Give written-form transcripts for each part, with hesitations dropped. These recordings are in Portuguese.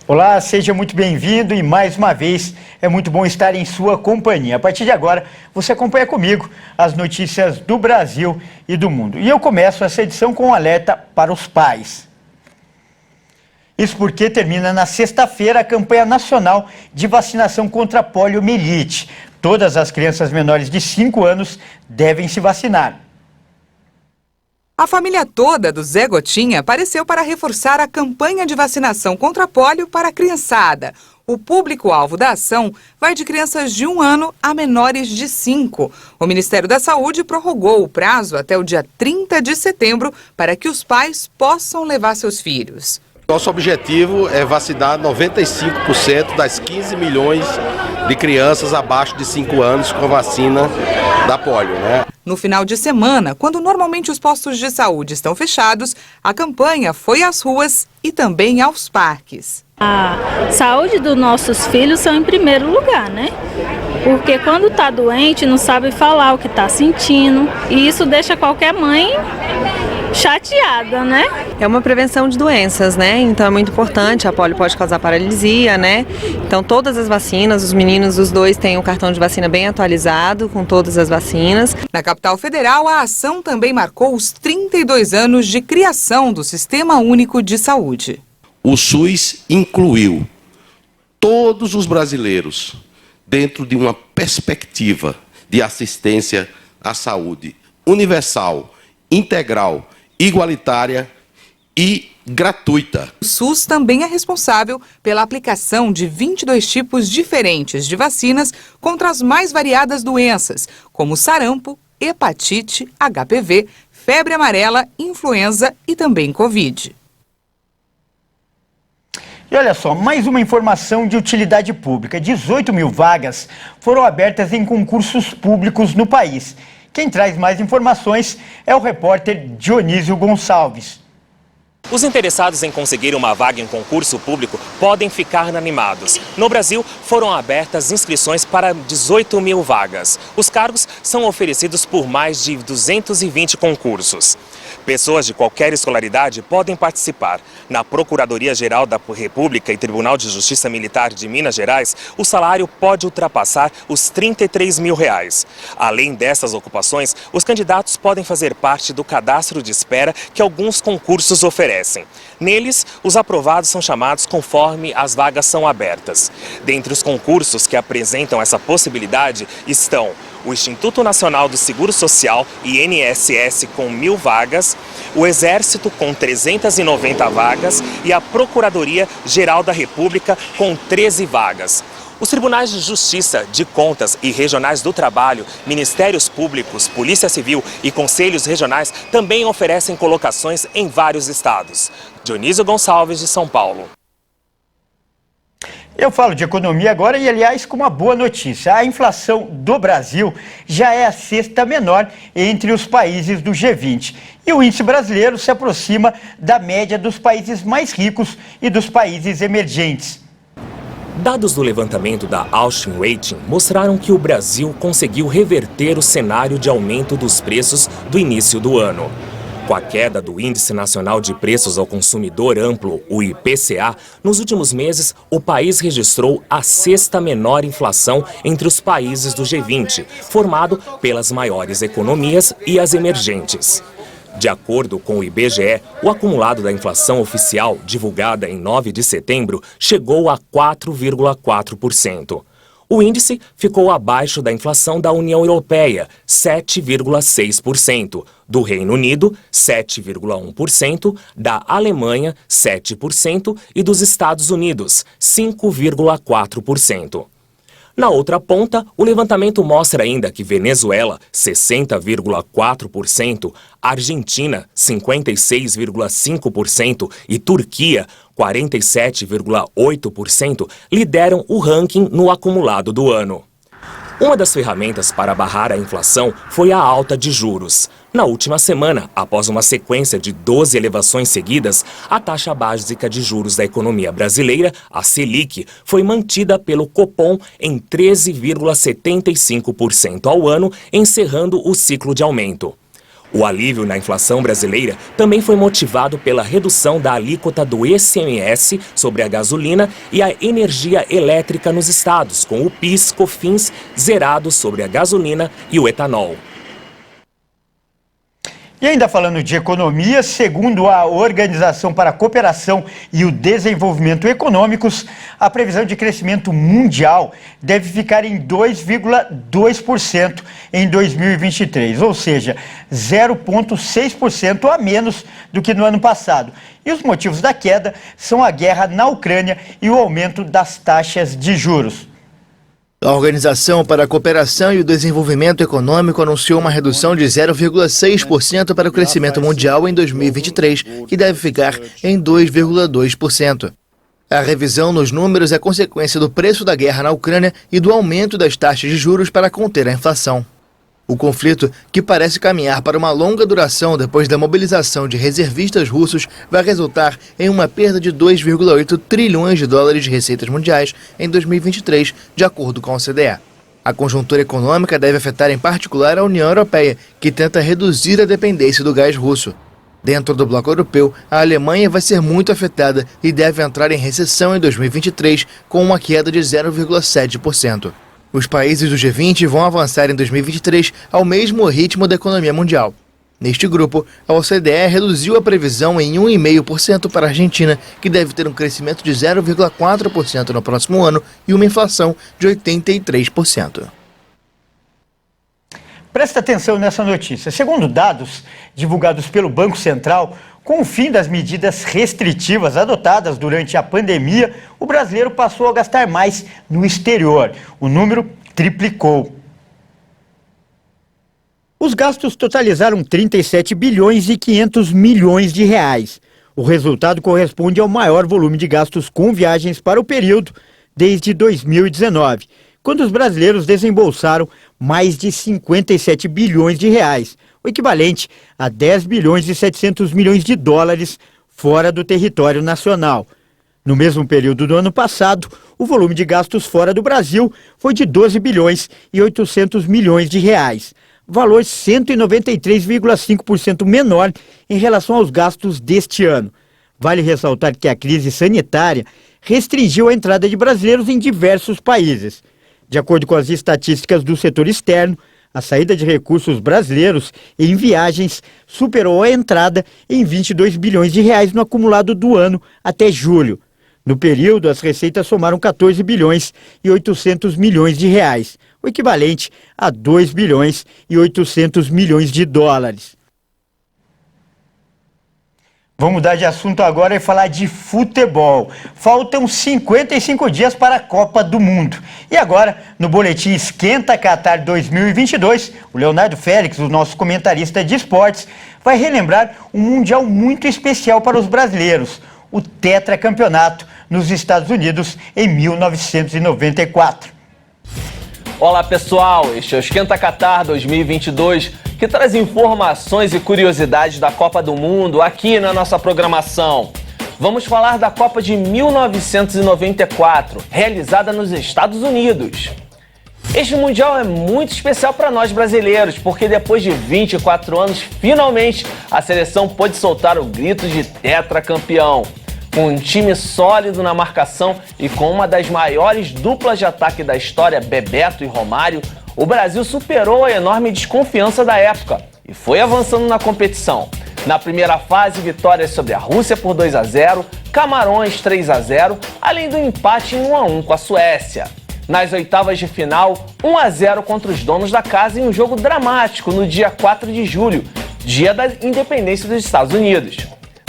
Olá, seja muito bem-vindo e mais uma vez é muito bom estar em sua companhia. A partir de agora, você acompanha comigo as notícias do Brasil e do mundo. E eu começo essa edição com um alerta para os pais. Isso porque termina na sexta-feira a campanha nacional de vacinação contra a poliomielite. Todas as crianças menores de 5 anos devem se vacinar. A família toda do Zé Gotinha apareceu para reforçar a campanha de vacinação contra a pólio para a criançada. O público-alvo da ação vai de crianças de 1 ano a menores de 5. O Ministério da Saúde prorrogou o prazo até o dia 30 de setembro para que os pais possam levar seus filhos. Nosso objetivo é vacinar 95% das 15 milhões de crianças abaixo de 5 anos com vacina da polio, né? No final de semana, quando normalmente os postos de saúde estão fechados, a campanha foi às ruas e também aos parques. A saúde dos nossos filhos são em primeiro lugar, né? Porque quando está doente não sabe falar o que está sentindo e isso deixa qualquer mãe chateada, né? É uma prevenção de doenças, né? Então é muito importante, a polio pode causar paralisia, né? Então todas as vacinas, os meninos, os dois têm um cartão de vacina bem atualizado, com todas as vacinas. Na capital federal, a ação também marcou os 32 anos de criação do Sistema Único de Saúde. O SUS incluiu todos os brasileiros dentro de uma perspectiva de assistência à saúde universal, integral, igualitária e gratuita. O SUS também é responsável pela aplicação de 22 tipos diferentes de vacinas contra as mais variadas doenças, como sarampo, hepatite, HPV, febre amarela, influenza e também Covid. E olha só, mais uma informação de utilidade pública. 18 mil vagas foram abertas em concursos públicos no país. Quem traz mais informações é o repórter Dionísio Gonçalves. Os interessados em conseguir uma vaga em concurso público podem ficar animados. No Brasil, foram abertas inscrições para 18 mil vagas. Os cargos são oferecidos por mais de 220 concursos. Pessoas de qualquer escolaridade podem participar. Na Procuradoria-Geral da República e Tribunal de Justiça Militar de Minas Gerais, o salário pode ultrapassar os R$33 mil. Além dessas ocupações, os candidatos podem fazer parte do cadastro de espera que alguns concursos oferecem. Neles, os aprovados são chamados conforme as vagas são abertas. Dentre os concursos que apresentam essa possibilidade estão o Instituto Nacional do Seguro Social, INSS, com 1.000 vagas, o Exército, com 390 vagas e a Procuradoria-Geral da República, com 13 vagas. Os tribunais de justiça, de contas e regionais do trabalho, ministérios públicos, polícia civil e conselhos regionais também oferecem colocações em vários estados. Dionísio Gonçalves, de São Paulo. Eu falo de economia agora e, aliás, com uma boa notícia. A inflação do Brasil já é a sexta menor entre os países do G20. E o índice brasileiro se aproxima da média dos países mais ricos e dos países emergentes. Dados do levantamento da Austin Rating mostraram que o Brasil conseguiu reverter o cenário de aumento dos preços do início do ano. Com a queda do Índice Nacional de Preços ao Consumidor Amplo, o IPCA, nos últimos meses, o país registrou a sexta menor inflação entre os países do G20, formado pelas maiores economias e as emergentes. De acordo com o IBGE, o acumulado da inflação oficial, divulgada em 9 de setembro, chegou a 4,4%. O índice ficou abaixo da inflação da União Europeia, 7,6%, do Reino Unido, 7,1%, da Alemanha, 7% e dos Estados Unidos, 5,4%. Na outra ponta, o levantamento mostra ainda que Venezuela, 60,4%, Argentina, 56,5% e Turquia, 47,8%, lideram o ranking no acumulado do ano. Uma das ferramentas para barrar a inflação foi a alta de juros. Na última semana, após uma sequência de 12 elevações seguidas, a taxa básica de juros da economia brasileira, a Selic, foi mantida pelo Copom em 13,75% ao ano, encerrando o ciclo de aumento. O alívio na inflação brasileira também foi motivado pela redução da alíquota do ICMS sobre a gasolina e a energia elétrica nos estados, com o PIS/COFINS zerado sobre a gasolina e o etanol. E ainda falando de economia, segundo a Organização para a Cooperação e o Desenvolvimento Econômicos, a previsão de crescimento mundial deve ficar em 2,2% em 2023, ou seja, 0,6% a menos do que no ano passado. E os motivos da queda são a guerra na Ucrânia e o aumento das taxas de juros. A Organização para a Cooperação e o Desenvolvimento Econômico anunciou uma redução de 0,6% para o crescimento mundial em 2023, que deve ficar em 2,2%. A revisão nos números é consequência do preço da guerra na Ucrânia e do aumento das taxas de juros para conter a inflação. O conflito, que parece caminhar para uma longa duração depois da mobilização de reservistas russos, vai resultar em uma perda de 2,8 trilhões de dólares de receitas mundiais em 2023, de acordo com a OCDE. A conjuntura econômica deve afetar em particular a União Europeia, que tenta reduzir a dependência do gás russo. Dentro do bloco europeu, a Alemanha vai ser muito afetada e deve entrar em recessão em 2023, com uma queda de 0,7%. Os países do G20 vão avançar em 2023 ao mesmo ritmo da economia mundial. Neste grupo, a OCDE reduziu a previsão em 1,5% para a Argentina, que deve ter um crescimento de 0,4% no próximo ano e uma inflação de 83%. Presta atenção nessa notícia. Segundo dados divulgados pelo Banco Central, com o fim das medidas restritivas adotadas durante a pandemia, o brasileiro passou a gastar mais no exterior. O número triplicou. Os gastos totalizaram 37 bilhões e 500 milhões de reais. O resultado corresponde ao maior volume de gastos com viagens para o período desde 2019, quando os brasileiros desembolsaram mais de 57 bilhões de reais, o equivalente a 10 bilhões e 700 milhões de dólares fora do território nacional. No mesmo período do ano passado, o volume de gastos fora do Brasil foi de 12 bilhões e 800 milhões de reais, valor 193,5% menor em relação aos gastos deste ano. Vale ressaltar que a crise sanitária restringiu a entrada de brasileiros em diversos países. De acordo com as estatísticas do setor externo, a saída de recursos brasileiros em viagens superou a entrada em 22 bilhões de reais no acumulado do ano até julho. No período, as receitas somaram 14 bilhões e 800 milhões de reais, o equivalente a 2 bilhões e 800 milhões de dólares. Vamos mudar de assunto agora e falar de futebol. Faltam 55 dias para a Copa do Mundo. E agora, no boletim Esquenta Qatar 2022, o Leonardo Félix, o nosso comentarista de esportes, vai relembrar um mundial muito especial para os brasileiros, o tetracampeonato nos Estados Unidos em 1994. Olá pessoal, este é o Esquenta Qatar 2022, que traz informações e curiosidades da Copa do Mundo aqui na nossa programação. Vamos falar da Copa de 1994, realizada nos Estados Unidos. Este Mundial é muito especial para nós brasileiros, porque depois de 24 anos, finalmente a seleção pôde soltar o grito de tetracampeão. Com um time sólido na marcação e com uma das maiores duplas de ataque da história, Bebeto e Romário, o Brasil superou a enorme desconfiança da época e foi avançando na competição. Na primeira fase, vitórias sobre a Rússia por 2-0, Camarões 3-0, além do empate em 1-1 com a Suécia. Nas oitavas de final, 1-0 contra os donos da casa em um jogo dramático no dia 4 de julho, dia da independência dos Estados Unidos.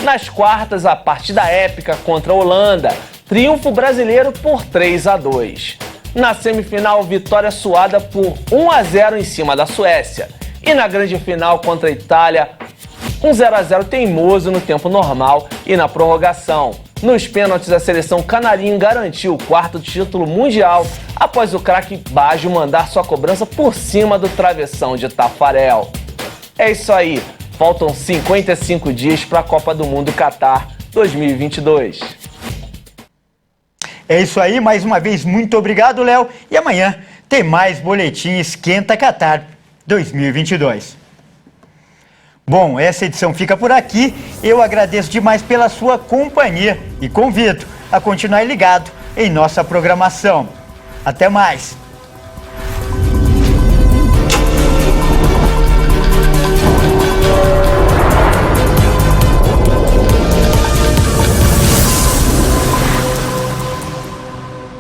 Nas quartas, a partida épica contra a Holanda, triunfo brasileiro por 3-2. Na semifinal, vitória suada por 1-0 em cima da Suécia. E na grande final contra a Itália, um 0-0 teimoso no tempo normal e na prorrogação. Nos pênaltis, a seleção canarinho garantiu o quarto título mundial após o craque Baggio mandar sua cobrança por cima do travessão de Tafarel. É isso aí. Faltam 55 dias para a Copa do Mundo Qatar 2022. É isso aí, mais uma vez, muito obrigado, Léo. E amanhã tem mais boletim Esquenta Qatar 2022. Bom, essa edição fica por aqui. Eu agradeço demais pela sua companhia e convido a continuar ligado em nossa programação. Até mais!